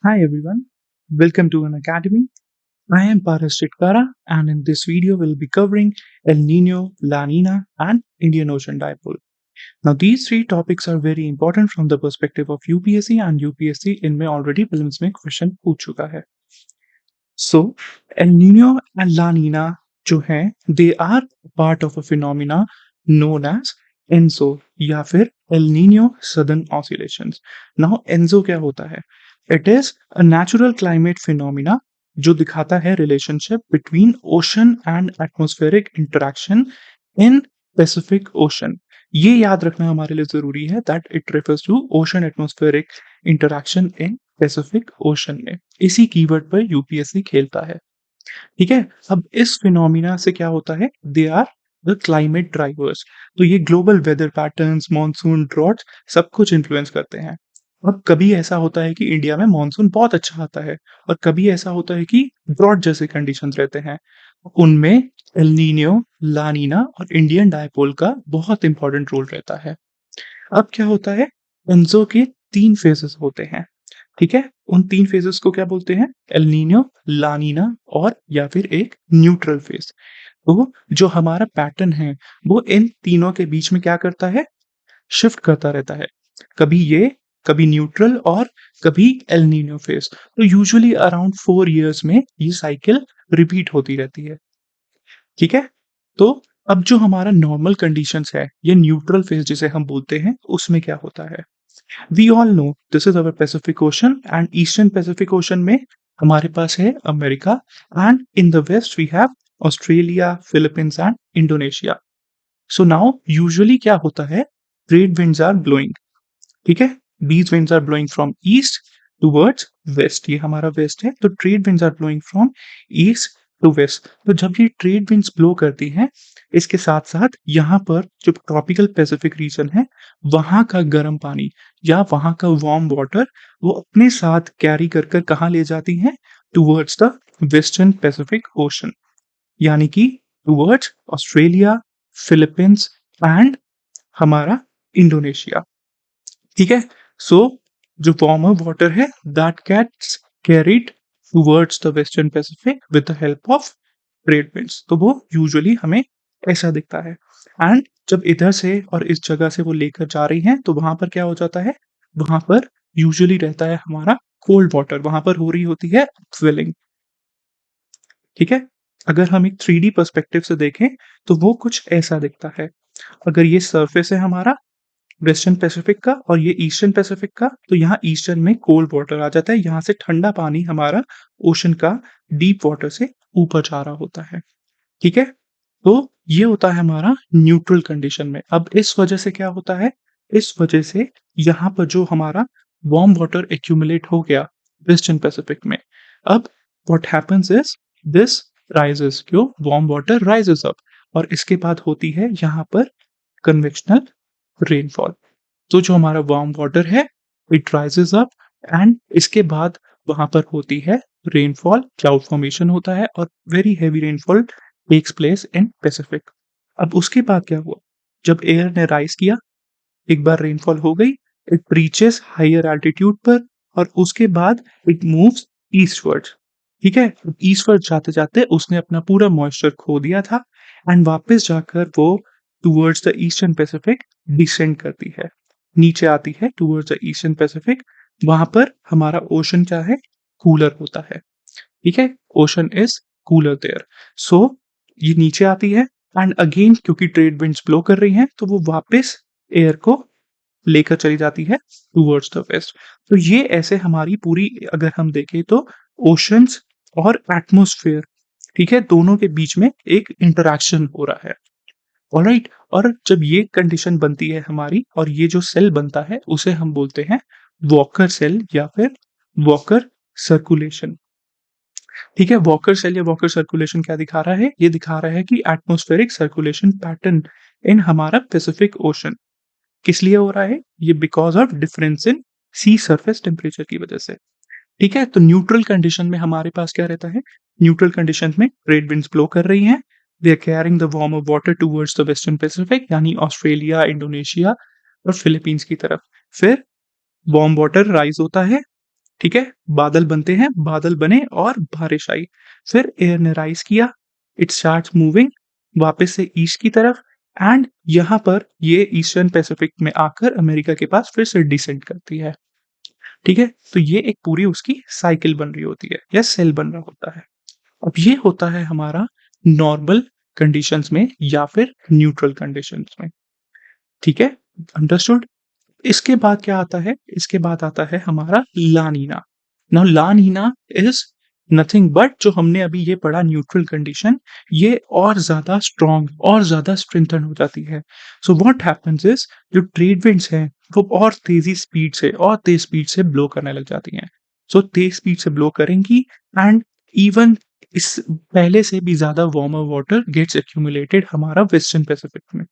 Hi everyone, welcome to an academy. I am Paras Chitkara and in this video we'll be covering El Nino, La Nina and Indian Ocean Dipole. Now these three topics are very important from the perspective of UPSC and UPSC इनमें already prelims में question पूछ चुका है. So El Nino and La Nina जो हैं they are part of a phenomena known as ENSO या फिर El Nino Southern Oscillations. Now ENSO क्या होता है? It is a natural climate phenomena जो दिखाता है relationship between ocean and atmospheric interaction in Pacific Ocean. ये याद रखना हमारे लिए जरूरी है that it refers to ocean atmospheric interaction in Pacific Ocean में. इसी कीवर्ड पर यूपीएससी खेलता है. ठीक है. अब इस फिनोमिना से क्या होता है? They are the climate drivers. तो ये global weather patterns, monsoon, drought सब कुछ इन्फ्लुएंस करते हैं. और कभी ऐसा होता है कि इंडिया में मॉनसून बहुत अच्छा आता है और कभी ऐसा होता है कि ड्रॉट जैसे कंडीशंस रहते हैं. उनमें एल नीनो, ला नीना और इंडियन डायपोल का बहुत इंपॉर्टेंट रोल रहता है. अब क्या होता है? एंजो के 3 फेजेस होते हैं. ठीक है. उन 3 फेजेस को क्या बोलते हैं? एल नीनो, ला नीना और या फिर एक न्यूट्रल फेज. तो जो हमारा पैटर्न है वो इन तीनों के बीच में क्या करता है? शिफ्ट करता रहता है. कभी ये, कभी न्यूट्रल और कभी एल नीनो फेज. तो यूजुअली अराउंड 4 इयर्स में ये साइकिल रिपीट होती रहती है. ठीक है. तो अब जो हमारा नॉर्मल कंडीशंस है, ये न्यूट्रल फेज जिसे हम बोलते हैं, उसमें क्या होता है? We all know this is our Pacific Ocean and eastern Pacific Ocean में हमारे पास है America and in the west we have Australia, Philippines and Indonesia. So now usually क्या होता है? Trade winds are blowing. ठीक है. These winds are blowing from east towards west. ये हमारा वेस्ट है. तो trade winds are blowing from east to west. तो जब ये ट्रेड विंड्स ब्लो करती हैं, इसके साथ साथ यहाँ पर जो ट्रॉपिकल पैसिफिक रीजन है, वहां का गर्म पानी या वहां का वार्म वाटर वो अपने साथ कैरी कर कर कहाँ ले जाती हैं? Towards the western Pacific Ocean, यानी कि टूवर्ड्स ऑस्ट्रेलिया, फिलीपींस एंड हमारा इंडोनेशिया. ठीक है. सो जो वार्मर वाटर है that gets carried towards the western Pacific with the help of trade winds. तो वो यूजुअली हमें ऐसा दिखता है. एंड जब इधर से और इस जगह से वो लेकर जा रही हैं तो वहां पर क्या हो जाता है? वहां पर यूजुअली रहता है हमारा कोल्ड वाटर. वहां पर हो रही होती है स्वेलिंग. ठीक है. अगर हम एक 3D पर्सपेक्टिव से देखें तो वो कुछ ऐसा दिखता है. अगर ये सरफेस है हमारा वेस्टर्न पैसिफिक का और ये ईस्टर्न पैसिफिक का, तो यहाँ ईस्टर्न में कोल्ड वाटर आ जाता है. यहाँ से ठंडा पानी हमारा ओशन का डीप वाटर से ऊपर जा रहा होता है. ठीक है. तो ये होता है हमारा न्यूट्रल कंडीशन में. अब इस वजह से क्या होता है? इस वजह से यहाँ पर जो हमारा वार्म वाटर एक्यूमुलेट हो गया वेस्टर्न पैसिफिक में, अब what happens is this rises. क्यों? वार्म वाटर राइजेस अप और इसके बाद होती है यहाँ पर कन्वेक्शनल रेनफॉल. तो जो हमारा वार्म वाटर है इट राइजेस अप एंड इसके बाद वहां पर होती है रेनफॉल, क्लाउड फॉर्मेशन होता है और very heavy rainfall takes place in Pacific. अब उसके बाद क्या हुआ? जब एयर ने राइज किया, एक बार रेनफॉल हो गई, इट रीचेस हायर एल्टीट्यूड पर और उसके बाद इट मूव्स ईस्टवर्ड. ठीक है. ईस्टवर्ड जाते जाते उसने अपना पूरा मॉइस्चर खो दिया था एंड वापस जाकर वो towards the eastern Pacific descend करती है, नीचे आती है टूवर्ड्स द ईस्टर्न पैसिफिक. वहां पर हमारा ओशन क्या है? कूलर होता है. ठीक है. Ocean is cooler there. So ये नीचे आती है एंड अगेन क्योंकि ट्रेड विंड्स ब्लो कर रही हैं तो वो वापस एयर को लेकर चली जाती है टूवर्ड्स द वेस्ट. तो ये ऐसे हमारी पूरी अगर हम देखें तो ओशंस और एटमॉस्फेयर, ठीक है, दोनों के बीच में एक इंटरेक्शन हो रहा है. ऑलराइट. और जब ये कंडीशन बनती है हमारी और ये जो सेल बनता है उसे हम बोलते हैं वॉकर सेल या फिर वॉकर सर्कुलेशन. ठीक है. वॉकर सेल या वॉकर सर्कुलेशन क्या दिखा रहा है? ये दिखा रहा है कि एटमॉस्फेरिक सर्कुलेशन पैटर्न इन हमारा पैसिफिक ओशन किस लिए हो रहा है? ये because of difference in sea surface temperature की वजह से. ठीक है. तो न्यूट्रल कंडीशन में हमारे पास क्या रहता है? न्यूट्रल कंडीशन में ट्रेड विंड्स ब्लो कर रही हैं, they are carrying the warm water towards the western Pacific यानी ऑस्ट्रेलिया, इंडोनेशिया और फिलीपींस की तरफ. फिर वार्म वाटर राइज होता है ठीक है, बादल बनते हैं, बादल बने और बारिश आई। फिर एयर ने राइज किया, इट स्टार्ट्स मूविंग वापस से ईस्ट की तरफ, एंड यहाँ पर ये ईस्टर्न पैसिफिक में आकर अमेरिका के पास फिर से डिसेंड करती है। ठीक है, तो ये एक पूरी उसकी साइकिल बन रही होती है या सेल बन रहा होता है। अब ये होता है हमारा नॉर्मल कंडीशंस में या फिर न्यूट्रल कंडीशंस में। ठीक है, अंडरस्टूड। इसके बाद क्या आता है? इसके बाद आता है हमारा La Nina. Now La Nina is nothing but, जो हमने अभी ये पढ़ा न्यूट्रल कंडीशन, ये और ज्यादा स्ट्रॉन्ग और ज्यादा स्ट्रेंथन हो जाती है। सो व्हाट हैपेंस इज, जो ट्रेड विंड्स हैं वो और तेजी स्पीड से और तेज स्पीड से ब्लो करने लग जाती हैं। सो तेज स्पीड से ब्लो करेंगी, एंड इवन इस पहले से भी ज्यादा वार्मर वाटर गेट्स एक्यूमुलेटेड हमारा वेस्टर्न पैसिफिक में।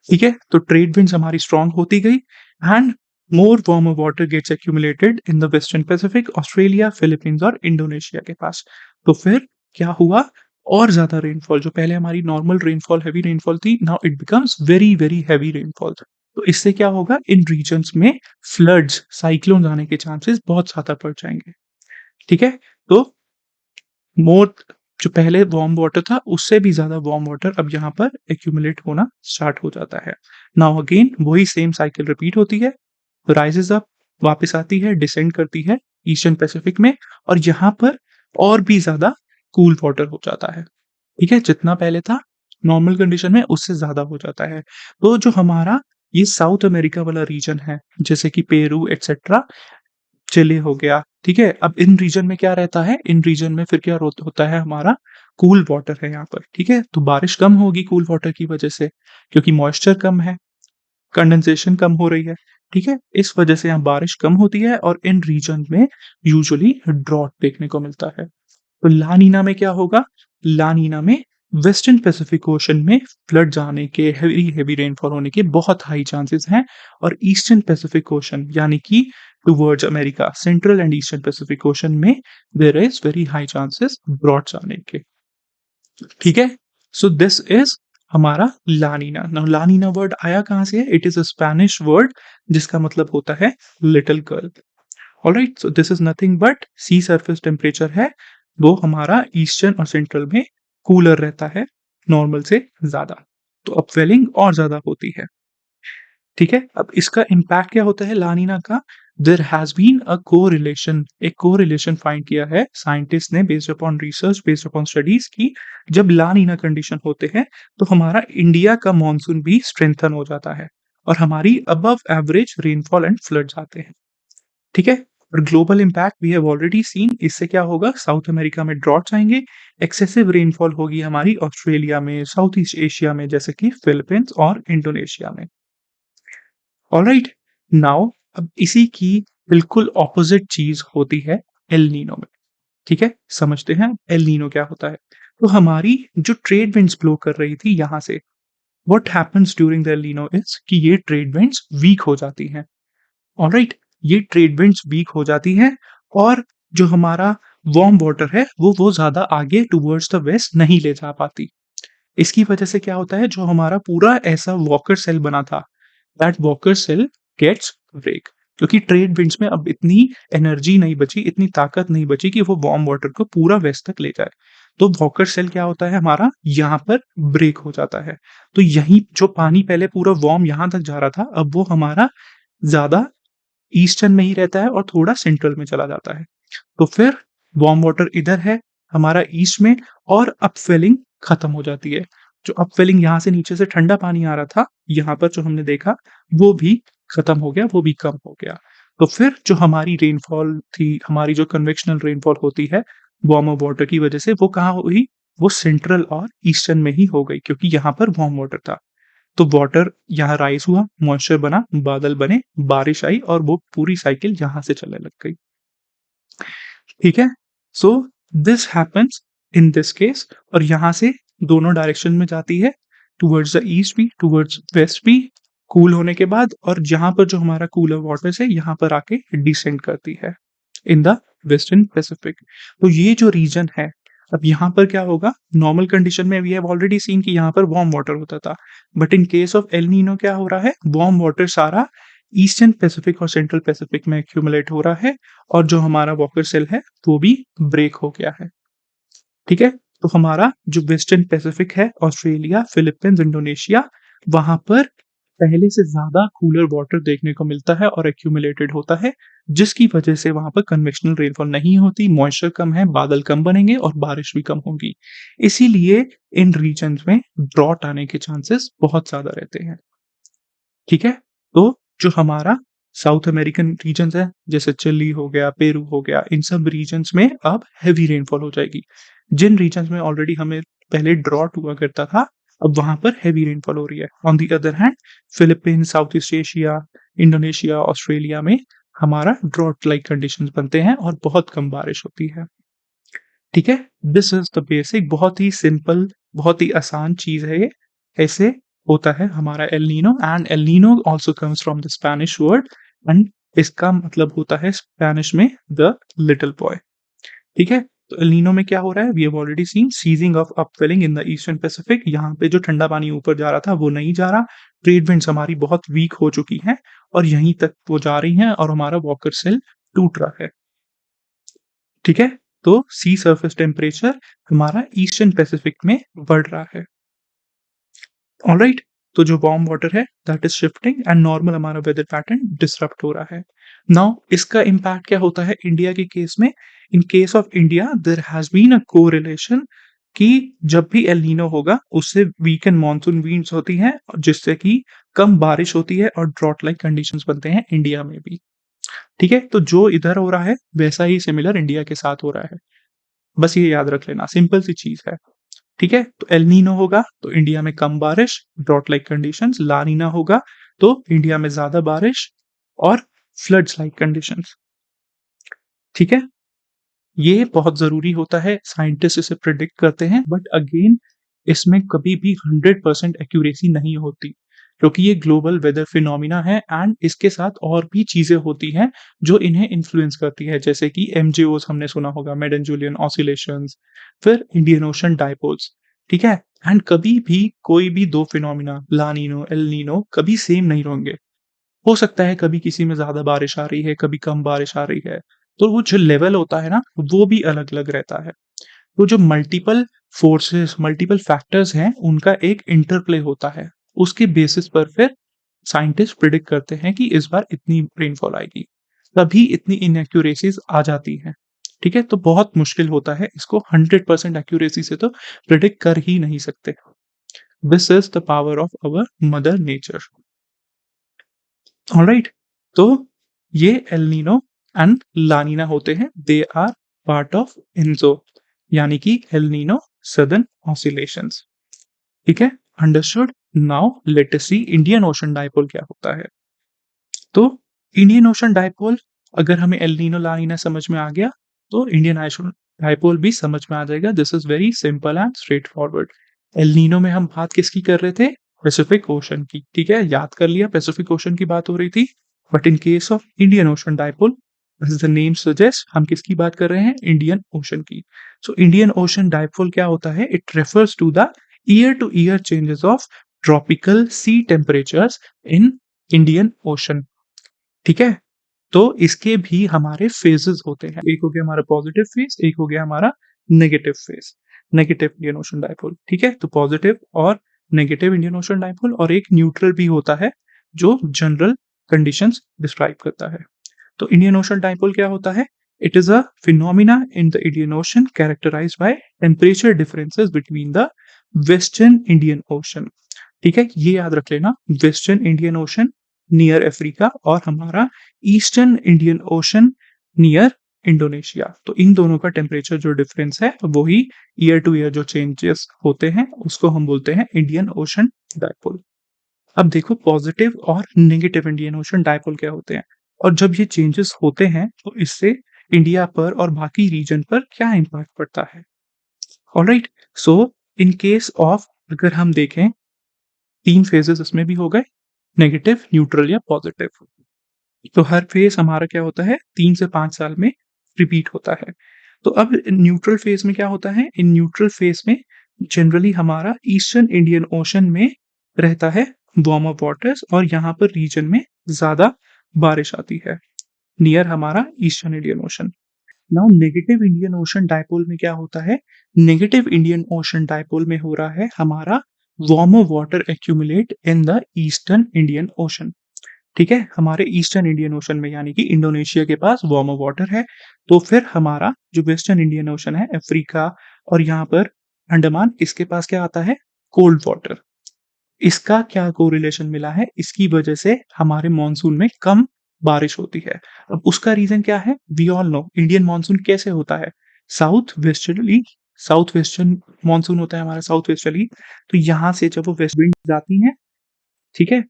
ठीक है, तो ट्रेड विंड्स हमारी स्ट्रांग होती गई, and more warmer water gets accumulated in the western Pacific, Australia, Philippines और इंडोनेशिया के पास। तो फिर क्या हुआ? और ज्यादा रेनफॉल, जो पहले हमारी नॉर्मल रेनफॉल, हैवी रेनफॉल थी, now it becomes very very heavy rainfall. तो इससे क्या होगा? इन रीजन्स में फ्लड्स, साइक्लोन आने के चांसेस बहुत ज्यादा बढ़ जाएंगे। ठीक है, तो मोर, जो पहले वार्म वाटर था उससे भी ज्यादा वार्म वाटर अब यहाँ पर एक्यूमुलेट होना स्टार्ट हो जाता है। नाउ अगेन वही सेम साइकिल रिपीट होती है, राइजेस अप, वापस आती है, डिसेंड करती है ईस्टर्न पैसिफिक में, और यहाँ पर और भी ज्यादा कूल वाटर हो जाता है। ठीक है, जितना पहले था नॉर्मल कंडीशन में उससे ज्यादा हो जाता है। तो जो हमारा ये साउथ अमेरिका वाला रीजन है, जैसे कि पेरू एटसेट्रा, चिली हो गया, ठीक है, अब इन रीजन में क्या रहता है? इन रीजन में फिर क्या होता है? हमारा कूल वाटर है यहाँ पर। ठीक है, तो बारिश कम होगी कूल वाटर की वजह से, क्योंकि मॉइस्चर कम है, कंडेंसेशन कम हो रही है। ठीक है, इस वजह से यहाँ बारिश कम होती है और इन रीजन में यूजुअली ड्रॉट देखने को मिलता है। तो लानीना में क्या होगा? लानीना में वेस्टर्न पैसिफिक ओशन में फ्लड आने के, हेवी हेवी रेनफॉल होने के बहुत हाई चांसेस हैं, और ईस्टर्न पैसिफिक ओशन यानी कि towards America, central and eastern Pacific Ocean में there is very high chances droughts आने के। ठीक है, सो दिस इज हमारा लानीना। नाउ लानीना वर्ड आया कहां से है? It is a Spanish word जिसका मतलब होता है little girl. Alright, so this is nothing but sea surface temperature है वो हमारा ईस्टर्न और सेंट्रल में कूलर रहता है नॉर्मल से ज्यादा, तो अपवेलिंग और ज्यादा होती है। ठीक है, अब इसका इम्पैक्ट क्या होता है लानीना का? There has been a correlation, एक कोरिलेशन फाइंड किया है साइंटिस्ट ने based upon research, based upon studies की। जब लानीना कंडीशन होते हैं तो हमारा इंडिया का मॉनसून भी स्ट्रेंथन हो जाता है, और हमारी above average rainfall and floods आते हैं। ठीक है, और global impact we have already seen. इससे क्या होगा? साउथ अमेरिका में ड्रॉट्स आएंगे, एक्सेसिव रेनफॉल होगी हमारी ऑस्ट्रेलिया में, साउथ ईस्ट एशिया में, जैसे कि फिलीपींस और इंडोनेशिया में। ऑलराइट, नाउ अब इसी की बिल्कुल ऑपोजिट चीज होती है एल नीनो में। ठीक है, समझते हैं एल नीनो क्या होता है। तो हमारी जो ट्रेड विंड्स ब्लो कर रही थी यहां से, what happens during the El Nino is कि ये ट्रेड विंड्स वीक हो जाती हैं। ऑलराइट, ये ट्रेड विंड्स वीक हो जाती हैं, और जो हमारा वार्म वाटर है वो ज्यादा आगे टुवर्ड्स द वेस्ट नहीं ले जा पाती। इसकी वजह से क्या होता है? जो हमारा पूरा ऐसा वॉकर सेल बना था, that Walker cell gets break, क्योंकि ट्रेड विंड्स में अब इतनी एनर्जी नहीं बची, इतनी ताकत नहीं बची कि वो वार्म वाटर को पूरा वेस्ट तक ले जाए। तो वॉकर सेल क्या होता है हमारा? यहाँ पर ब्रेक हो जाता है। तो यही जो पानी पहले पूरा वार्म यहाँ तक जा रहा था, अब वो हमारा ज्यादा ईस्टर्न में ही रहता है और थोड़ा सेंट्रल में चला जाता है। तो फिर वार्म वाटर इधर है हमारा ईस्ट में, और अपवेलिंग खत्म हो जाती है। जो अपवेलिंग यहाँ से नीचे से ठंडा पानी आ रहा था, यहाँ पर जो हमने देखा वो भी खत्म हो गया, वो भी कम हो गया। तो फिर जो हमारी रेनफॉल थी, हमारी जो कन्वेक्शनल रेनफॉल होती है वार्म वाटर की वजह से, वो कहाँ हुई? वो सेंट्रल और ईस्टर्न में ही हो गई, क्योंकि यहाँ पर वार्म वाटर था। तो वाटर यहाँ राइज हुआ, मॉइस्चर बना, बादल बने, बारिश आई, और वो पूरी साइकिल यहाँ से चलने लग गई। ठीक है, so this happens in this case, और यहाँ से दोनों डायरेक्शन में जाती है, टुवर्ड्स द ईस्ट भी, टुवर्ड्स वेस्ट भी, कूल होने के बाद, और जहां पर जो हमारा कूलर वाटर है यहाँ पर आके डिसेंड करती है इन द वेस्टर्न पैसिफिक। तो ये जो रीजन है, अब यहाँ पर क्या होगा? नॉर्मल कंडीशन में वी हैव ऑलरेडी सीन कि यहाँ पर वार्म वाटर होता था, but in case of El Nino क्या हो रहा है? वार्म वाटर सारा ईस्टर्न पैसिफिक और सेंट्रल पैसिफिक में एक्यूमुलेट हो रहा है, और जो हमारा वॉकर सेल है वो भी ब्रेक हो गया है। ठीक है, तो हमारा जो वेस्टर्न पैसिफिक है, ऑस्ट्रेलिया, फिलीपींस, इंडोनेशिया, वहां पर पहले से ज्यादा कूलर वाटर देखने को मिलता है और एक्यूमुलेटेड होता है, जिसकी वजह से वहां पर कन्वेक्शनल रेनफॉल नहीं होती, मॉइस्चर कम है, बादल कम बनेंगे और बारिश भी कम होगी। इसीलिए इन रीजन्स में ड्रॉट आने के चांसेस बहुत ज्यादा रहते हैं। ठीक है, तो जो हमारा साउथ अमेरिकन रीजन्स है, जैसे चिली हो गया, पेरू हो गया, इन सब रीजन्स में अब हैवी रेनफॉल हो जाएगी। जिन रीजन्स में ऑलरेडी हमें पहले ड्रॉट हुआ करता था, अब वहां पर हैवी रेनफॉल हो रही है। On the other hand, Philippines, south east Asia, Indonesia, Australia में हमारा ड्रॉट लाइक कंडीशंस बनते हैं और बहुत कम बारिश होती है। ठीक है, दिस इज द बेसिक, बहुत ही सिंपल, बहुत ही आसान चीज है ये। ऐसे होता है हमारा El Nino, and El Nino also comes from the Spanish word, and इसका मतलब होता है स्पेनिश में द लिटिल बॉय। ठीक है, तो एल नीनो में क्या हो रहा है, we have already seen ceasing of upwelling in the eastern Pacific. यहाँ पे जो ठंडा पानी ऊपर जा रहा था वो नहीं जा रहा, ट्रेड विंड्स हमारी बहुत वीक हो चुकी हैं और यहीं तक वो जा रही हैं और हमारा वॉकर सेल टूट रहा है। ठीक है, तो सी सरफेस टेम्परेचर हमारा ईस्टर्न पैसिफिक में बढ़ रहा है। ऑलराइट, तो जो वार्म वाटर है that is shifting and normal हमारा वेदर पैटर्न डिसरप्ट हो रहा है। नाउ इसका इम्पैक्ट क्या होता है इंडिया के केस में? In case of India there has been a correlation कि जब भी एल नीनो होगा उससे वीकेंड मॉनसून विंड्स होती हैं, जिससे कि कम बारिश होती है और ड्रॉट लाइक कंडीशंस बनते हैं इंडिया में भी। ठीक है, तो जो इधर हो रहा है वैसा ही सिमिलर इंडिया के साथ हो रहा है, बस ये याद रख लेना, सिंपल सी चीज है। ठीक है, तो एल नीनो होगा तो इंडिया में कम बारिश, ड्रॉट लाइक कंडीशंस, ला नीना होगा तो इंडिया में ज्यादा बारिश और फ्लड्स लाइक कंडीशंस। ठीक है, ये बहुत जरूरी होता है, साइंटिस्ट इसे प्रिडिक्ट करते हैं, बट अगेन इसमें कभी भी 100% एक्यूरेसी नहीं होती, क्योंकि ये ग्लोबल वेदर फिनोमिना है एंड इसके साथ और भी चीजें होती हैं जो इन्हें इन्फ्लुएंस करती है, जैसे कि एमजेओस हमने सुना होगा, मेडन जूलियन ऑसिलेशंस, फिर इंडियन ओशन डाइपोल्स। ठीक है, एंड कभी भी कोई भी दो फिनोमिना, ला नीनो, एल नीनो, कभी सेम नहीं होंगे। हो सकता है कभी किसी में ज्यादा बारिश आ रही है, कभी कम बारिश आ रही है, तो वो जो लेवल होता है ना वो भी अलग अलग रहता है। तो जो मल्टीपल फोर्सेस, मल्टीपल फैक्टर्स हैं, उनका एक इंटरप्ले होता है, उसके बेसिस पर फिर साइंटिस्ट प्रिडिक्ट करते हैं कि इस बार इतनी रेनफॉल आएगी, तभी इतनी इनएक्यूरेसीज आ जाती हैं। ठीक है, तो बहुत मुश्किल होता है इसको 100% एक्यूरेसी से तो प्रिडिक्ट कर ही नहीं सकते। This is the power of our mother nature. Alright, तो ये एल नीनो एंड लानीना होते हैं, दे आर पार्ट ऑफ एनजो, यानी कि एल नीनो सदर्न ऑसिलेशंस। ठीक है, अंडरस्टूड। नाउ लेट अस सी इंडियन ओशन डाइपोल क्या होता है। तो इंडियन ओशन डाइपोल, अगर हमें एल नीनो ला नीना समझ में आ गया तो इंडियन ओशन डाइपोल भी समझ में आ जाएगा। This is very simple and straight forward. El Nino में हम बात किसकी कर रहे थे? पैसिफिक ओशन की। ठीक है, याद कर लिया, पैसिफिक ओशन की बात हो रही थी। But in case of Indian Ocean dipole, as the name suggest, हम किसकी बात कर रहे हैं? इंडियन ओशन की। सो इंडियन ओशन डाइपोल क्या होता है? It refers to the year to year changes of tropical sea temperatures in Indian Ocean. ठीक है, तो इसके भी हमारे फेजेस होते हैं, एक हो गया हमारा पॉजिटिव फेज, एक हो गया हमारा negative phase, negative Indian Ocean dipole. ठीक है, तो पॉजिटिव और नेगेटिव इंडियन ओशन डाइपोल, और एक न्यूट्रल भी होता है जो जनरल कंडीशंस डिस्क्राइब करता है। तो इंडियन ओशन डाइपोल क्या होता है? It is a phenomena in the Indian Ocean characterised by temperature differences between the western Indian Ocean. ठीक है, ये याद रख लेना, western Indian Ocean near Africa और हमारा eastern Indian Ocean near Indonesia. तो इन दोनों का टेम्परेचर जो डिफरेंस है वही ईयर टू ईयर जो चेंजेस होते हैं उसको हम बोलते हैं इंडियन ओशन डाइपोल। अब देखो पॉजिटिव और नेगेटिव इंडियन ओशन डाइपोल क्या होते हैं, और जब ये चेंजेस होते हैं तो इससे इंडिया पर और बाकी रीजन पर क्या इम्पैक्ट पड़ता है। Alright, so in case of, अगर हम देखें, तीन फेजेस इसमें भी हो गए, नेगेटिव, न्यूट्रल या पॉजिटिव। तो हर फेज हमारा क्या होता है? 3 से 5 साल में रिपीट होता है। तो अब न्यूट्रल फेज में क्या होता है? इन न्यूट्रल फेज में जनरली हमारा ईस्टर्न इंडियन ओशन में रहता है वार्मर वाटर्स और यहाँ पर रीजन में ज्यादा बारिश आती है नियर हमारा eastern Indian ocean. Now negative Indian Ocean dipole में क्या होता है? नेगेटिव इंडियन ओशन डायपोल में हो रहा है हमारा warmer water accumulate in the eastern Indian Ocean. ठीक है, हमारे ईस्टर्न इंडियन ओशन में यानी कि इंडोनेशिया के पास वार्मर वाटर है, तो फिर हमारा जो वेस्टर्न इंडियन ओशन है अफ्रीका और यहाँ पर अंडमान, इसके पास क्या आता है? Cold water. इसका क्या कोरिलेशन मिला है? इसकी वजह से हमारे मॉनसून में कम बारिश होती है। अब उसका रीजन क्या है? We all know Indian monsoon कैसे होता है? South westerly, south western monsoon होता है हमारा, साउथ वेस्टर्ली। तो यहाँ से जब वो वेस्ट विंड जाती है, ठीक है,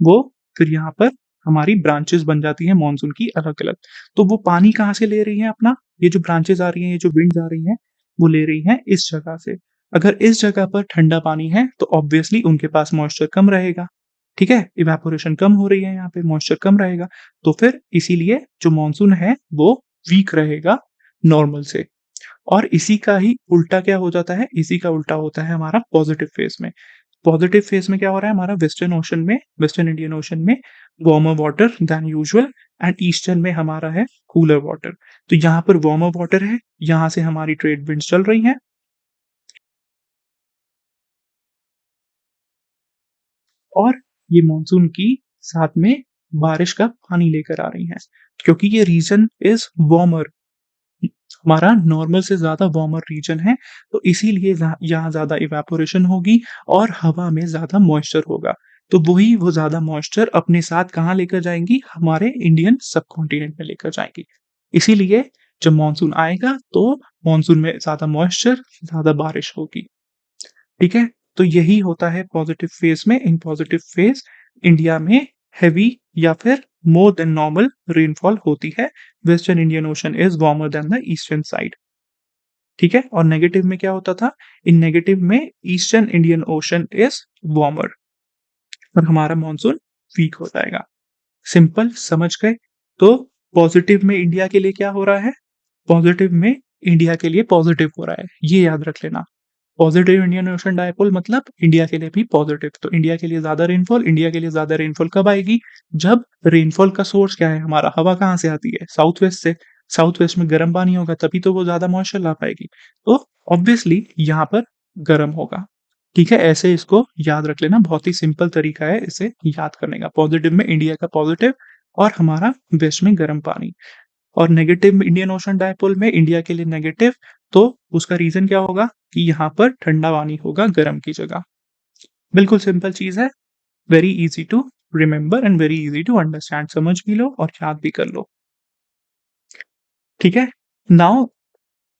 वो फिर यहाँ पर हमारी ब्रांचेस बन जाती हैं मॉनसून की अलग अलग। तो वो पानी कहाँ से ले रही है अपना? ये जो ब्रांचेस आ रही हैं, ये जो विंड आ रही हैं, वो ले रही हैं इस जगह से। अगर इस जगह पर ठंडा पानी है तो ऑब्वियसली उनके पास मॉइस्चर कम रहेगा। ठीक है, इवेपोरेशन कम हो रही है, यहाँ पे मॉइस्चर कम रहेगा, तो फिर इसीलिए जो मॉनसून है वो वीक रहेगा नॉर्मल से। और इसी का ही उल्टा क्या हो जाता है? इसी का उल्टा होता है हमारा पॉजिटिव फेज में। पॉजिटिव फेज में क्या हो रहा है हमारा? वेस्टर्न ओशन में, वेस्टर्न इंडियन ओशन में warmer water than usual, and eastern में हमारा है कूलर वाटर। तो यहाँ पर वार्मर वाटर है, यहाँ से हमारी ट्रेड विंड्स चल रही हैं और ये मानसून की साथ में बारिश का पानी लेकर आ रही हैं, क्योंकि ये रीजन इज वार्मर, हमारा नॉर्मल से ज्यादा वार्मर रीजन है, तो इसीलिए यहाँ ज्यादा इवेपोरेशन होगी और हवा में ज्यादा मॉइस्चर होगा। तो वही वो ज्यादा मॉइस्चर अपने साथ कहाँ लेकर जाएंगी? हमारे इंडियन सब कॉन्टिनेंट में लेकर जाएंगी। इसीलिए जब मानसून आएगा तो मानसून में ज्यादा मॉइस्चर, ज्यादा बारिश होगी। ठीक है, तो यही होता है पॉजिटिव फेज में। इन पॉजिटिव फेज इंडिया में हैवी या फिर मोर देन नॉर्मल रेनफॉल होती है। Western Indian ocean is warmer than the eastern side. ठीक है, और नेगेटिव में क्या होता था? इन नेगेटिव में eastern Indian ocean is warmer और हमारा मॉनसून वीक हो जाएगा। सिंपल, समझ गए? तो पॉजिटिव में इंडिया के लिए क्या हो रहा है? पॉजिटिव में इंडिया के लिए पॉजिटिव हो रहा है, ये याद रख लेना। पॉजिटिव इंडियन ओशन डायपोल मतलब इंडिया के लिए भी पॉजिटिव। तो इंडिया के लिए ज्यादा रेनफॉल, इंडिया के लिए ज्यादा रेनफॉल कब आएगी? जब रेनफॉल का सोर्स क्या है हमारा? हवा कहाँ से आती है? साउथ वेस्ट से। साउथ वेस्ट में गर्म पानी होगा, तभी तो वो ज्यादा मॉइस्चर ला पाएगी। तो ऑब्वियसली यहाँ पर गर्म होगा। ठीक है, ऐसे इसको याद रख लेना, बहुत ही सिंपल तरीका है इसे याद करने का। पॉजिटिव में इंडिया का पॉजिटिव और हमारा वेस्ट में गर्म पानी, और नेगेटिव इंडियन ओशन डायपोल में इंडिया के लिए नेगेटिव। तो उसका रीजन क्या होगा? कि यहाँ पर ठंडा पानी होगा गर्म की जगह। बिल्कुल सिंपल चीज है, very easy to remember and very easy to understand. समझ भी लो और याद भी कर लो। ठीक है, नाउ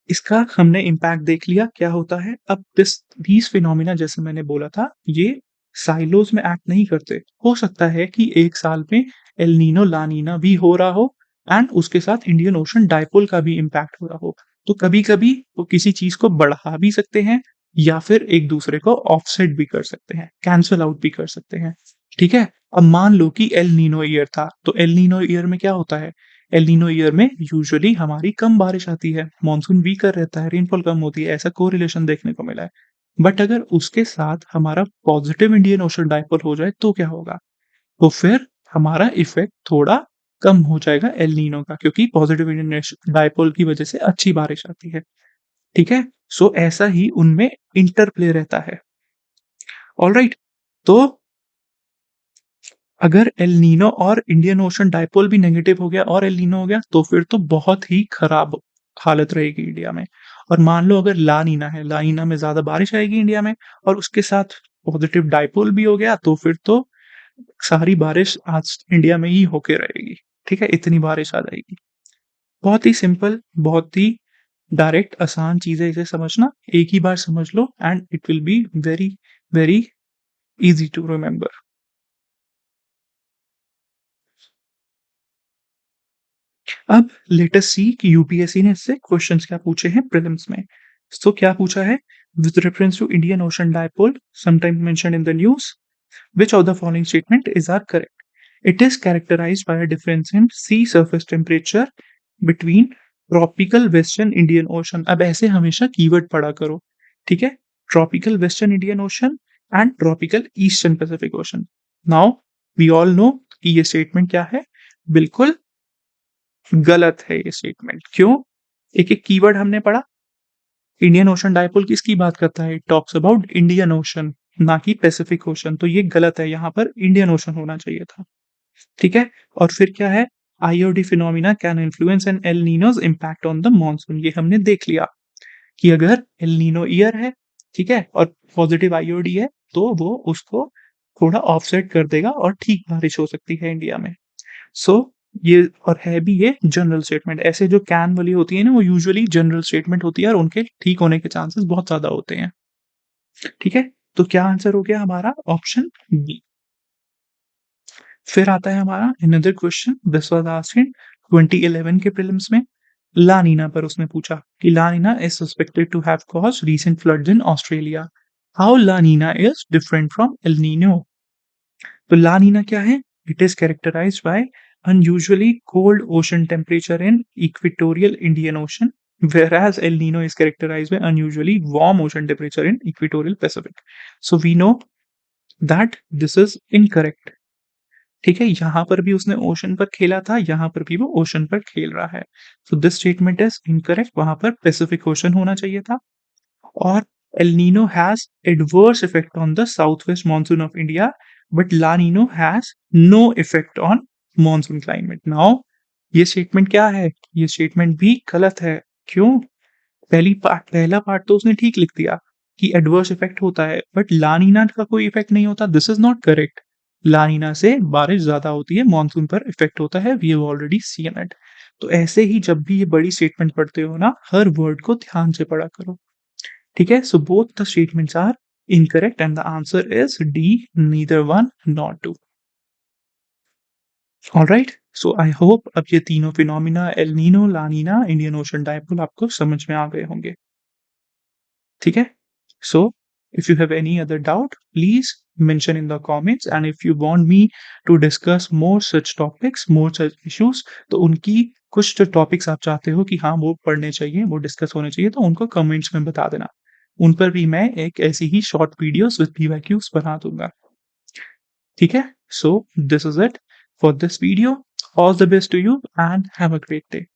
इसका हमने इम्पैक्ट देख लिया क्या होता है। अब दीज फिनोमिना, जैसे मैंने बोला था, ये साइलोज में एक्ट नहीं करते। हो सकता है कि एक साल में एल नीनो ला नीना भी हो रहा हो एंड उसके साथ इंडियन ओशन डायपोल का भी इम्पैक्ट हो रहा हो। तो कभी कभी वो किसी चीज को बढ़ा भी सकते हैं या फिर एक दूसरे को ऑफसेट भी कर सकते हैं, कैंसल आउट भी कर सकते हैं। ठीक है, अब मान लो कि एल नीनो ईयर था, तो एल नीनो ईयर में क्या होता है? एल नीनो ईयर में यूजुअली हमारी कम बारिश आती है, मॉनसून वीकर रहता है, रेनफॉल कम होती है, ऐसा कोरिलेशन देखने को मिला है। बट अगर उसके साथ हमारा पॉजिटिव इंडियन ओशन डायपोल हो जाए तो क्या होगा? तो फिर हमारा इफेक्ट थोड़ा कम हो जाएगा एल नीनो का, क्योंकि पॉजिटिव इंडियन डायपोल की वजह से अच्छी बारिश आती है। ठीक है, सो ऐसा ही उनमें इंटरप्ले रहता है। ऑलराइट, तो अगर एल नीनो और इंडियन ओशन डायपोल भी नेगेटिव हो गया और एल नीनो हो गया तो फिर तो बहुत ही खराब हालत रहेगी इंडिया में। और मान लो अगर ला नीना है, ला नीना में ज्यादा बारिश आएगी इंडिया में और उसके साथ पॉजिटिव डायपोल भी हो गया, तो फिर तो सारी बारिश आज इंडिया में ही होके रहेगी। ठीक है, इतनी बारिश आ जाएगी। बहुत ही सिंपल, बहुत ही डायरेक्ट, आसान चीज है, इसे समझना एक ही बार समझ लो and it will be very very easy to remember. अब लेट अस सी कि यूपीएससी ने इससे क्वेश्चंस क्या पूछे हैं प्रीलिम्स में। तो क्या पूछा है? With reference to Indian Ocean dipole sometimes mentioned in the news, which of the following statement is are correct? It is characterized by a difference in sea surface temperature between tropical western Indian Ocean। अब ऐसे हमेशा keyword पढ़ा करो। ठीक है, tropical western Indian ocean and tropical eastern Pacific Ocean. Now we all know कि ये statement क्या है, बिल्कुल गलत है ये स्टेटमेंट। क्यों? एक एक कीवर्ड हमने पढ़ा। इंडियन ओशन डायपोल किसकी बात करता है? It talks about Indian ocean, ना कि पैसिफिक ओशन। तो ये गलत है, यहाँ पर इंडियन ओशन होना चाहिए था। ठीक है। और फिर क्या है? IOD phenomena can influence an El Nino's impact on the monsoon. ये हमने देख लिया कि अगर एल नीनो ईयर है, ठीक है, और पॉजिटिव आईओडी है, तो वो उसको थोड़ा ऑफसेट कर देगा और ठीक बारिश हो सकती है इंडिया में। सो ये और है भी ये जनरल स्टेटमेंट। ऐसे जो कैन वाली होती है ना, वो यूजुअली जनरल स्टेटमेंट होती है और उनके ठीक होने के चांसेस बहुत ज्यादा होते हैं। ठीक है। तो क्या आंसर हो गया हमारा? Option B. फिर आता है हमारा another question, this was asked in 2011 के प्रीलिम्स में। ला नीना पर उसने पूछा कि La Nina is suspected to have caused recent floods in Australia. How La Nina is different from El Nino? तो ला नीना क्या है? It is characterized by unusually cold ocean temperature in equatorial Indian Ocean, whereas El Nino is characterized by unusually warm ocean temperature in equatorial Pacific. So we know that this is incorrect. ठीक है, यहाँ पर भी उसने ocean पर खेला था, यहाँ पर भी वो ओशन पर खेल रहा है। So this statement is incorrect. वहां पर पैसिफिक ओशन होना चाहिए था। और El Nino has adverse effect on the south west monsoon of India, but La Nina has no effect on monsoon climate. Now ये स्टेटमेंट क्या है? ये स्टेटमेंट भी गलत है। क्यों? पहला पार्ट तो उसने ठीक लिख दिया कि एडवर्स इफेक्ट होता है, बट लानीना का कोई इफेक्ट नहीं होता। This is not correct. लानीना से बारिश ज्यादा होती है, मानसून पर इफेक्ट होता है। We have already seen it. तो ऐसे ही जब भी ये बड़ी स्टेटमेंट पढ़ते हो ना, हर वर्ड को ध्यान से पढ़ा करो। ठीक है। So both the statements are incorrect and the answer is D, neither one not two. Alright. So I hope अब ये तीनों phenomena, El Nino, La Nina, Indian Ocean dipole, आपको समझ में आ गए होंगे। ठीक है। सो if you have any other doubt, please mention in the comments, and if you want me to discuss more such topics, more such issues, तो उनकी कुछ जो टॉपिक्स आप चाहते हो कि हाँ वो पढ़ने चाहिए, वो डिस्कस होने चाहिए, तो उनको कमेंट्स में बता देना। उन पर भी मैं एक ऐसी ही शॉर्ट वीडियोस विद पीवाईक्यूज बना दूंगा। ठीक है। So this is it for this video. All the best to you and have a great day.